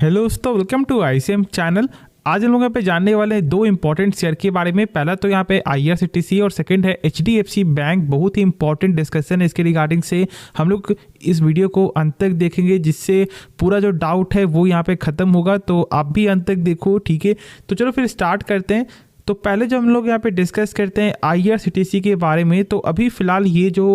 Hello दोस्तों, welcome to ICM channel. आज हम लोग यहाँ पे जानने वाले हैं दो इंपॉर्टेंट शेयर के बारे में। पहला तो यहाँ पे IRCTC और सेकंड है HDFC बैंक। बहुत ही इंपॉर्टेंट डिस्कशन है इसके रिगार्डिंग से। हम लोग इस वीडियो को अंत तक देखेंगे जिससे पूरा जो डाउट है वो यहाँ पे ख़त्म होगा। तो आप भी अंत तक देखो, ठीक है। तो चलो फिर स्टार्ट करते हैं। तो पहले जब हम लोग यहाँ पे डिस्कस करते हैं IRCTC के बारे में, तो अभी फ़िलहाल ये जो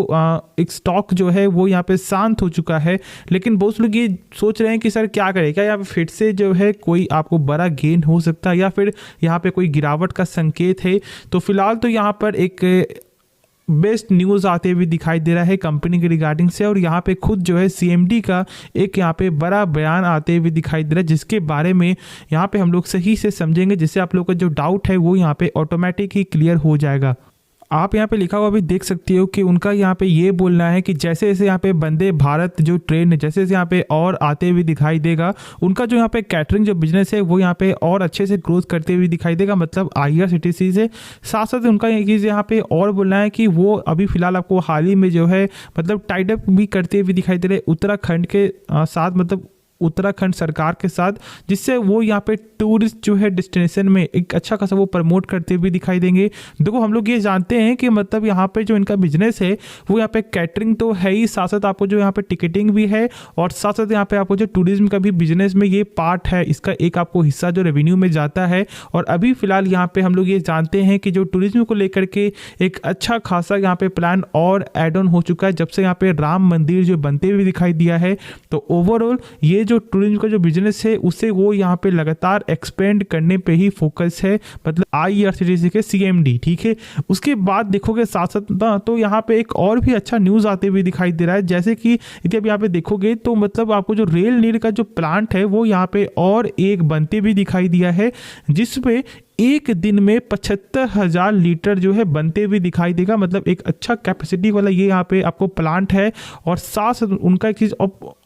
एक स्टॉक जो है वो यहाँ पे शांत हो चुका है। लेकिन बहुत लोग ये सोच रहे हैं कि सर क्या करें, क्या यहाँ पे फिर से जो है कोई आपको बड़ा गेन हो सकता है या फिर यहाँ पे कोई गिरावट का संकेत है। तो फिलहाल तो यहाँ पर एक बेस्ट न्यूज़ आते हुए दिखाई दे रहा है कंपनी के रिगार्डिंग से, और यहाँ पे खुद जो है CMD का एक यहाँ पे बड़ा बयान आते हुए दिखाई दे रहा है, जिसके बारे में यहाँ पे हम लोग सही से समझेंगे, जिससे आप लोग का जो डाउट है वो यहाँ पे ऑटोमेटिक ही क्लियर हो जाएगा। आप यहाँ पे लिखा हुआ भी देख सकते हो कि उनका यहाँ पे ये बोलना है कि जैसे जैसे यहाँ पे वंदे भारत जो ट्रेन है जैसे जैसे यहाँ पे और आते हुए दिखाई देगा, उनका जो यहाँ पे कैटरिंग जो बिजनेस है वो यहाँ पे और अच्छे से ग्रोथ करते हुए दिखाई देगा। मतलब IRCTC से साथ साथ उनका एक चीज़ यहाँ पे और बोलना है कि वो अभी फिलहाल आपको हाल ही में जो है मतलब टाइड अप भी करते हुए दिखाई दे रहे उत्तराखंड के साथ, मतलब उत्तराखंड सरकार के साथ, जिससे वो यहाँ पे टूरिस्ट जो है डेस्टिनेशन में एक अच्छा खासा वो प्रमोट करते हुए दिखाई देंगे। देखो हम लोग ये जानते हैं कि मतलब यहाँ पे जो इनका बिजनेस है वो यहाँ पे कैटरिंग तो है ही, साथ साथ आपको जो यहाँ पे टिकटिंग भी है, और साथ साथ यहाँ पे आपको जो टूरिज्म का भी बिजनेस में ये पार्ट है, इसका एक आपको हिस्सा जो रेवेन्यू में जाता है। और अभी फिलहाल यहाँ पे हम लोग ये जानते हैं कि जो टूरिज्म को लेकर के एक अच्छा खासा यहाँ पे प्लान और एड ऑन हो चुका है जब से यहाँ पे राम मंदिर जो बनते हुए दिखाई दिया है। तो ओवरऑल ये जो टूरिज्म का जो बिजनेस है उससे वो यहाँ पे लगातार एक्सपेंड करने पे ही फोकस है, मतलब IRCTC के CMD, ठीक है। उसके बाद देखोगे साथ साथ तो यहाँ पे एक और भी अच्छा न्यूज़ आते हुए दिखाई दे रहा है, जैसे कि यदि आप यहाँ पे देखोगे तो मतलब आपको जो रेल नीर का जो प्लांट है वो यहाँ पे और एक बनते भी दिखाई दिया है, जिसपे एक दिन में 75,000 लीटर जो है बनते हुए दिखाई देगा। मतलब एक अच्छा कैपेसिटी वाला ये यहाँ पे आपको प्लांट है। और साथ साथ उनका एक चीज़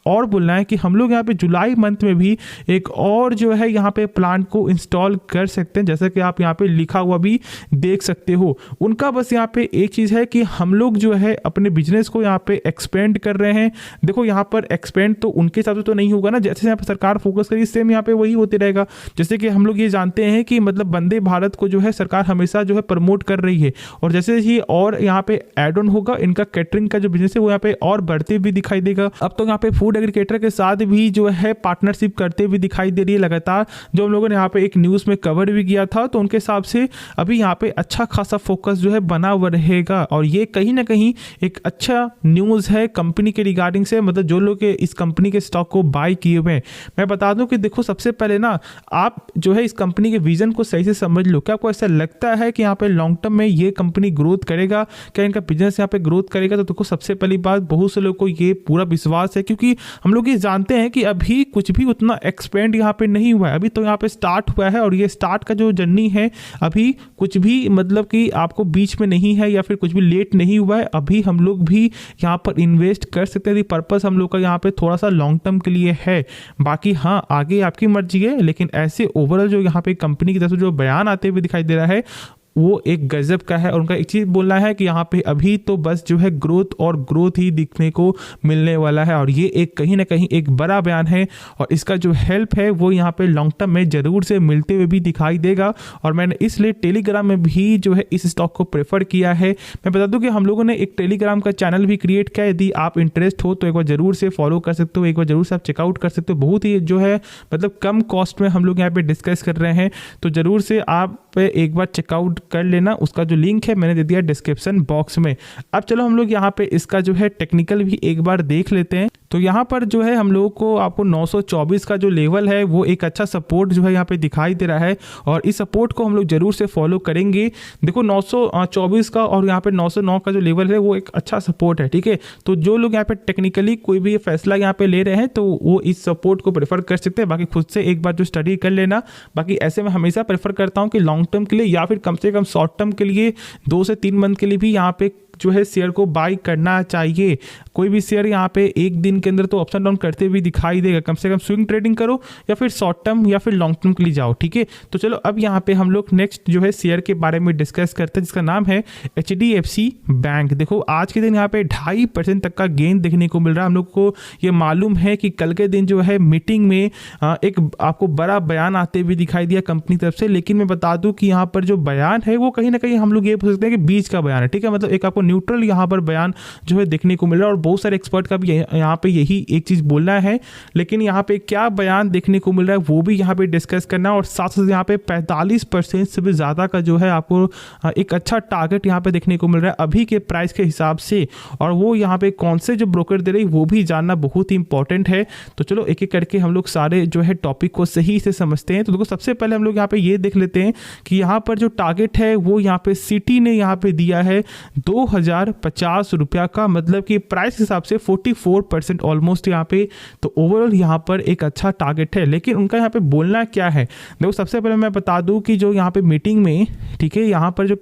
और बोलना है कि हम लोग यहाँ पे जुलाई मंथ में भी एक और जो है यहाँ पे प्लांट को इंस्टॉल कर सकते हैं, जैसा कि आप यहाँ पे लिखा हुआ भी देख सकते हो। उनका बस यहाँ पे एक चीज़ है कि हम लोग जो है अपने बिजनेस को यहाँ पे एक्सपेंड कर रहे हैं। देखो यहाँ पर एक्सपेंड तो उनके हिसाब से तो नहीं होगा ना, जैसे यहाँ पे सरकार फोकस करी सेम यहाँ पे वही होते रहेगा। जैसे कि हम लोग ये जानते हैं कि मतलब वंदे भारत को जो है सरकार हमेशा जो है प्रमोट कर रही है, और जैसे ही और यहाँ पे एड ऑन होगा इनका कैटरिंग का जो बिजनेस है वो यहाँ पे और बढ़ते भी दिखाई देगा। अब तो यहाँ पे फूड एग्रीगेटर के साथ भी जो है पार्टनरशिप करते हुए दिखाई दे रही है लगातार, जो हम लोगों ने यहाँ पे एक न्यूज़ में कवर भी किया था। तो उनके हिसाब से अभी यहाँ पे अच्छा खासा फोकस जो है बना हुआ रहेगा, और ये कहीं ना कहीं एक अच्छा न्यूज़ है कंपनी के रिगार्डिंग से। मतलब जो लोग इस कंपनी के स्टॉक को बाय किए हुए हैं, मैं बता दूं कि देखो सबसे पहले ना आप जो है इस कंपनी के विजन को सही से समझ लो। क्या आपको ऐसा लगता है कि यहाँ पे लॉन्ग टर्म में ये कंपनी ग्रोथ करेगा, क्या इनका बिजनेस यहाँ पे ग्रोथ करेगा? तो देखो सबसे पहली बात, बहुत से लोगों को ये पूरा विश्वास है, क्योंकि हम लोग ये जानते हैं कि अभी कुछ भी उतना एक्सपेंड यहाँ पे नहीं हुआ है। अभी तो यहाँ पे स्टार्ट हुआ है, और ये स्टार्ट का जो जर्नी है अभी कुछ भी मतलब कि आपको बीच में नहीं है या फिर कुछ भी लेट नहीं हुआ है। अभी हम लोग भी यहाँ पर इन्वेस्ट कर सकते हैं। पर्पस हम लोग का यहाँ पे थोड़ा सा लॉन्ग टर्म के लिए है। बाकी हाँ, आगे आपकी मर्जी है, लेकिन ऐसे ओवरऑल जो यहाँ पे कंपनी की तरफ से जो बयान आते हुए दिखाई दे रहा है वो एक गजब का है। और उनका एक चीज़ बोलना है कि यहाँ पे अभी तो बस जो है ग्रोथ और ग्रोथ ही दिखने को मिलने वाला है, और ये एक कहीं ना कहीं एक बड़ा बयान है, और इसका जो हेल्प है वो यहाँ पे लॉन्ग टर्म में ज़रूर से मिलते हुए भी दिखाई देगा। और मैंने इसलिए टेलीग्राम में भी जो है इस स्टॉक को प्रेफर किया है। मैं बता दूं कि हम लोगों ने एक टेलीग्राम का चैनल भी क्रिएट किया है। यदि आप इंटरेस्ट हो तो एक बार ज़रूर से फॉलो कर सकते हो, एक बार ज़रूर से आप चेकआउट कर सकते हो। बहुत ही जो है मतलब कम कॉस्ट में हम लोग यहाँ पे डिस्कस कर रहे हैं, तो ज़रूर से आप एक बार चेकआउट कर लेना। उसका जो लिंक है मैंने दे दिया डिस्क्रिप्शन बॉक्स में। अब चलो हम लोग यहाँ पे इसका जो है टेक्निकल भी एक बार देख लेते हैं। तो यहाँ पर जो है हम लोगों को आपको 924 का जो लेवल है वो एक अच्छा सपोर्ट जो है यहाँ पे दिखाई दे रहा है, और इस सपोर्ट को हम लोग जरूर से फॉलो करेंगे। देखो 924 का और यहाँ पे 909 का जो लेवल है वो एक अच्छा सपोर्ट है, ठीक है। तो जो लोग यहाँ पे टेक्निकली कोई भी फैसला यहाँ पे ले रहे हैं तो वो इस सपोर्ट को प्रेफर कर सकते हैं। बाकी खुद से एक बार जो स्टडी कर लेना। बाकी ऐसे में हमेशा प्रेफर करता हूँ कि लॉन्ग टर्म के लिए या फिर कम से कम शॉर्ट टर्म के लिए 2 से 3 मंथ के लिए भी यहाँ पे जो है शेयर को बाई करना चाहिए। कोई भी शेयर यहाँ पे एक दिन के अंदर तो अप एंड डाउन करते हुए दिखाई देगा, कम से कम स्विंग ट्रेडिंग करो या फिर शॉर्ट टर्म या फिर लॉन्ग टर्म के लिए जाओ, ठीक है। तो चलो अब यहाँ पे हम लोग नेक्स्ट जो है शेयर के बारे में डिस्कस करते हैं, जिसका नाम है HDFC बैंक। देखो आज के दिन यहाँ पे 2.5% तक का गेन देखने को मिल रहा है। हम लोग को ये मालूम है कि कल के दिन जो है मीटिंग में एक आपको बड़ा बयान आते हुए दिखाई दिया कंपनी तरफ से, लेकिन मैं बता दूं कि यहाँ पर जो बयान है वो कहीं ना कहीं हम लोग ये बोल सकते हैं कि बीच का बयान है, ठीक है। मतलब एक आपको न्यूट्रल यहाँ पर बयान जो है देखने को मिल रहा है और बहुत सारे एक्सपर्ट का भी यहाँ पे यही एक चीज बोलना है, लेकिन यहाँ पे क्या बयान देखने को मिल रहा है वो भी यहाँ पे डिस्कस करना है। और साथ साथ यहाँ पे 45% से भी ज्यादा का जो है आपको एक अच्छा टारगेट यहाँ पे देखने को मिल रहा है अभी के प्राइस के हिसाब से, और वो यहाँ पे कौन से जो ब्रोकर दे रही वो भी जानना बहुत ही इंपॉर्टेंट है। तो चलो एक एक करके हम लोग सारे जो है टॉपिक को सही से समझते हैं। तो देखो सबसे पहले हम लोग यहाँ पे ये देख लेते हैं कि यहाँ पर जो टारगेट है वो यहाँ पे सिटी ने यहाँ पे दिया है 2050 रुपया का, मतलब कि प्राइस हिसाब से 44% ऑलमोस्ट यहाँ पे। तो ओवरऑल यहाँ पर एक अच्छा टारगेट है, लेकिन उनका यहाँ पे बोलना क्या है। देखो सबसे पहले मैं बता दूं कि जो यहाँ पे मीटिंग में, ठीक है, यहाँ पर जो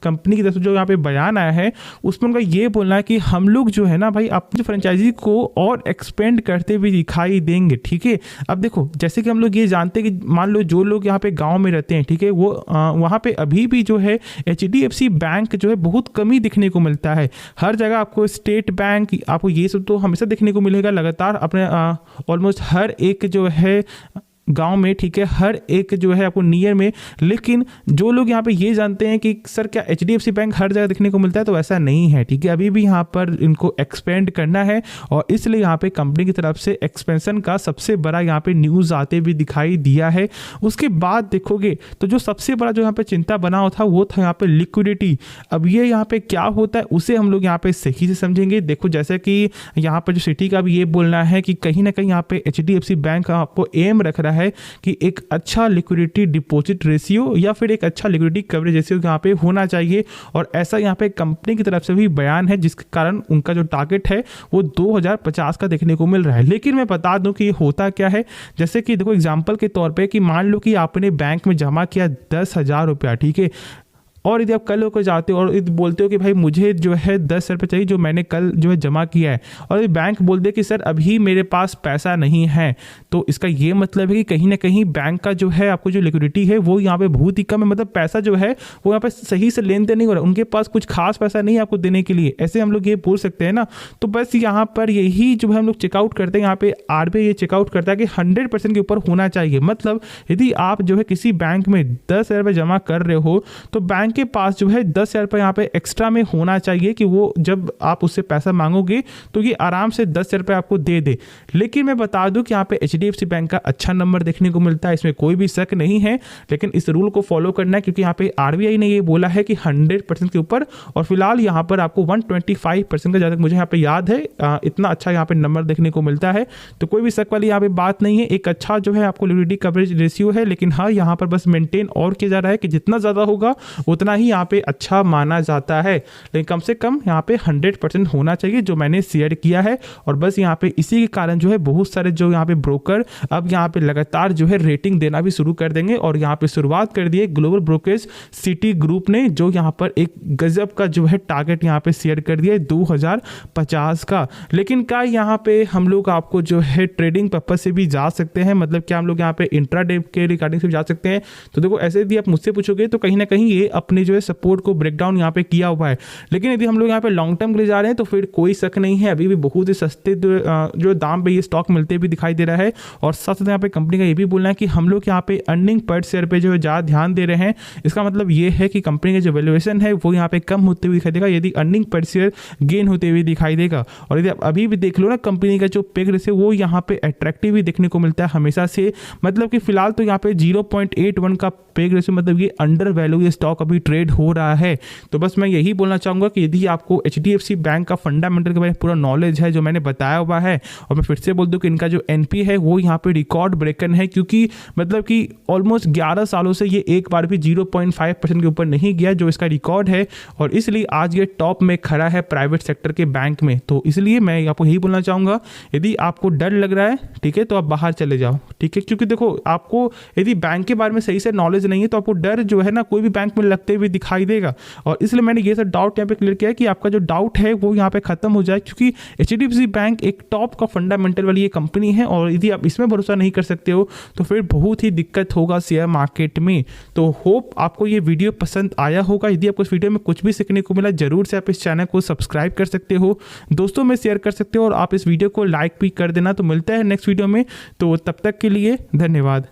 कंपनी की तरफ से जो यहाँ पे बयान आया है उसमें उनका ये बोलना है कि हम लोग जो है ना भाई अपनी फ्रेंचाइजी को और एक्सपेंड करते हुए दिखाई देंगे, ठीक है। अब देखो जैसे कि हम लोग ये जानते हैं कि मान लो जो लोग यहाँ पे गांव में रहते हैं, ठीक है, वो वहाँ पे अभी भी जो है HDFC बैंक जो है बहुत कमी दिखने को मिलता है। हर जगह आपको स्टेट बैंक, आपको ये सब तो हमेशा देखने को मिलेगा लगातार अपने ऑलमोस्ट हर एक जो है गांव में, ठीक है, हर एक जो है आपको नियर में। लेकिन जो लोग यहाँ पे ये जानते हैं कि सर क्या HDFC बैंक हर जगह देखने को मिलता है, तो ऐसा नहीं है, ठीक है। अभी भी यहाँ पर इनको एक्सपेंड करना है और इसलिए यहाँ पे कंपनी की तरफ से एक्सपेंशन का सबसे बड़ा यहाँ पे न्यूज़ आते हुए दिखाई दिया है। उसके बाद देखोगे तो जो सबसे बड़ा जो यहाँ पे चिंता बना हुआ था वो था यहाँ पे लिक्विडिटी। अब ये यहाँ पे क्या होता है उसे हम लोग यहाँ पे सही से समझेंगे। देखो जैसे कि यहाँ पर जो सिटी का भी ये बोलना है कि कहीं ना कहीं यहाँ पे HDFC बैंक आपको एम रख रहा है कि एक अच्छा लिक्विडिटी डिपॉजिट रेशियो या फिर एक अच्छा लिक्विडिटी कवरेज रेशियो यहाँ पे होना चाहिए, और ऐसा यहाँ पे कंपनी की तरफ से भी बयान है, जिसके कारण उनका जो टारगेट है वो 2050 का देखने को मिल रहा है। लेकिन मैं बता दूं कि ये होता क्या है, जैसे कि देखो एग्जांपल के तौर पे कि मान लो कि आपने बैंक में जमा किया 10,000 रुपया, ठीक है, और यदि आप कल को जाते हो और यदि बोलते हो कि भाई मुझे जो है 10 रुपये चाहिए जो मैंने कल जो है जमा किया है, और यदि बैंक बोल दे कि सर अभी मेरे पास पैसा नहीं है, तो इसका ये मतलब है कि कहीं ना कहीं बैंक का जो है आपको जो लिक्विडिटी है वो यहाँ पे बहुत ही कम है। मतलब पैसा जो है वो यहाँ पे सही से लेन देन नहीं हो रहा, उनके पास कुछ खास पैसा नहीं है आपको देने के लिए, ऐसे हम लोग ये बोल सकते हैं ना। तो बस यहाँ पर यही जो है हम लोग चेकआउट करते हैं, यहाँ पे RBI ये चेकआउट करता है कि 100% के ऊपर होना चाहिए। मतलब यदि आप जो है किसी बैंक में 10,000 रुपये जमा कर रहे हो तो बैंक के पास जो है 10,000 रुपये यहाँ पे एक्स्ट्रा में होना चाहिए कि वो जब आप उससे पैसा मांगोगे तो ये आराम से 10,000 रुपये आपको दे दे। लेकिन मैं बता दूं कि यहाँ पे HDFC बैंक का अच्छा नंबर देखने को मिलता है, इसमें कोई भी शक नहीं है, लेकिन इस रूल को फॉलो करना है क्योंकि यहाँ पे RBI ने ये बोला है कि 100% के ऊपर, और फिलहाल यहाँ पर आपको 125% का, जहाँ तक मुझे यहाँ पे याद है, इतना अच्छा यहाँ पे नंबर देखने को मिलता है। तो कोई भी शक वाली यहाँ पे बात नहीं है, एक अच्छा जो है आपको लिक्विडिटी कवरेज रेशियो है। लेकिन हाँ यहाँ पर बस मेंटेन और किया जा रहा है कि जितना ज़्यादा होगा उतना ही यहाँ पे अच्छा माना जाता है, लेकिन कम से कम यहाँ पे 100% होना चाहिए जो मैंने शेयर किया है। और बस यहाँ पे इसी के कारण जो है बहुत सारे जो यहाँ पे ब्रोकर अब यहाँ पे लगातार जो है रेटिंग देना भी शुरू कर देंगे, और यहाँ पे शुरुआत कर दी है ग्लोबल ब्रोकरेज सिटी ग्रुप ने, जो यहाँ पर एक गजब का जो है टारगेट यहाँ पे शेयर कर दिया है 2050 का। लेकिन क्या यहाँ पे हम लोग आपको जो है ट्रेडिंग पर्पज से भी जा सकते हैं, मतलब क्या हम लोग यहाँ पे इंट्राडे के रिगार्डिंग से भी जा सकते हैं? तो देखो ऐसे यदि आप मुझसे पूछोगे तो कहीं ना कहीं ये अपने जो है सपोर्ट को ब्रेकडाउन यहाँ पे किया हुआ है। लेकिन यदि हम लोग यहाँ पे लॉन्ग टर्म के लिए जा रहे हैं तो फिर कोई शक नहीं है, अभी भी बहुत ही सस्ते जो दाम पे ये स्टॉक मिलते भी दिखाई दे रहा है। और साथ साथ यहाँ पे कंपनी का ये भी बोलना है कि हम लोग यहाँ पे अर्निंग पर शेयर पे जो है ज़्यादा ध्यान दे रहे हैं। इसका मतलब ये है कि कंपनी का जो वैल्यूएशन है वो यहाँ पे कम होते हुए दिखाई देगा यदि अर्निंग पर शेयर गेन होते हुए दिखाई देगा। और यदि आप अभी भी देख लो ना कंपनी का जो पेग रेशियो वो यहाँ पे अट्रैक्टिव ही देखने को मिलता है हमेशा से, मतलब कि फिलहाल तो यहाँ पे 0.81 का पेग रेशियो, मतलब ये अंडर वैल्यू ये स्टॉक अभी ट्रेड हो रहा है। तो बस मैं यही बोलना चाहूँगा कि यदि आपको HDFC बैंक का फंडामेंटल के बारे में पूरा नॉलेज है जो मैंने बताया हुआ है, और मैं फिर से बोल दूं कि इनका जो NP है वो यहाँ पे रिकॉर्ड ब्रेकर है, क्योंकि मतलब कि ऑलमोस्ट 11 सालों से ये एक बार भी 0.5% के ऊपर नहीं गया जो इसका रिकॉर्ड है, और इसलिए आज ये टॉप में खड़ा है प्राइवेट सेक्टर के बैंक में। तो इसलिए मैं आपको यही बोलना चाहूँगा यदि आपको डर लग रहा है, ठीक है, तो आप बाहर चले जाओ, ठीक है। क्योंकि देखो आपको यदि बैंक के बारे में सही से नॉलेज नहीं है तो आपको डर जो है ना कोई भी बैंक में करते हुए दिखाई देगा। और इसलिए मैंने ये सब डाउट यहाँ पे क्लियर किया कि आपका जो डाउट है वो यहाँ पे खत्म हो जाए, क्योंकि HDFC बैंक एक टॉप का फंडामेंटल वाली ये कंपनी है और यदि आप इसमें भरोसा नहीं कर सकते हो तो फिर बहुत ही दिक्कत होगा शेयर मार्केट में। तो होप आपको ये वीडियो पसंद आया होगा। यदि आपको इस वीडियो में कुछ भी सीखने को मिला जरूर से आप इस चैनल को सब्सक्राइब कर सकते हो, दोस्तों में शेयर कर सकते हो और आप इस वीडियो को लाइक भी कर देना। तो मिलता है नेक्स्ट वीडियो में, तो तब तक के लिए धन्यवाद।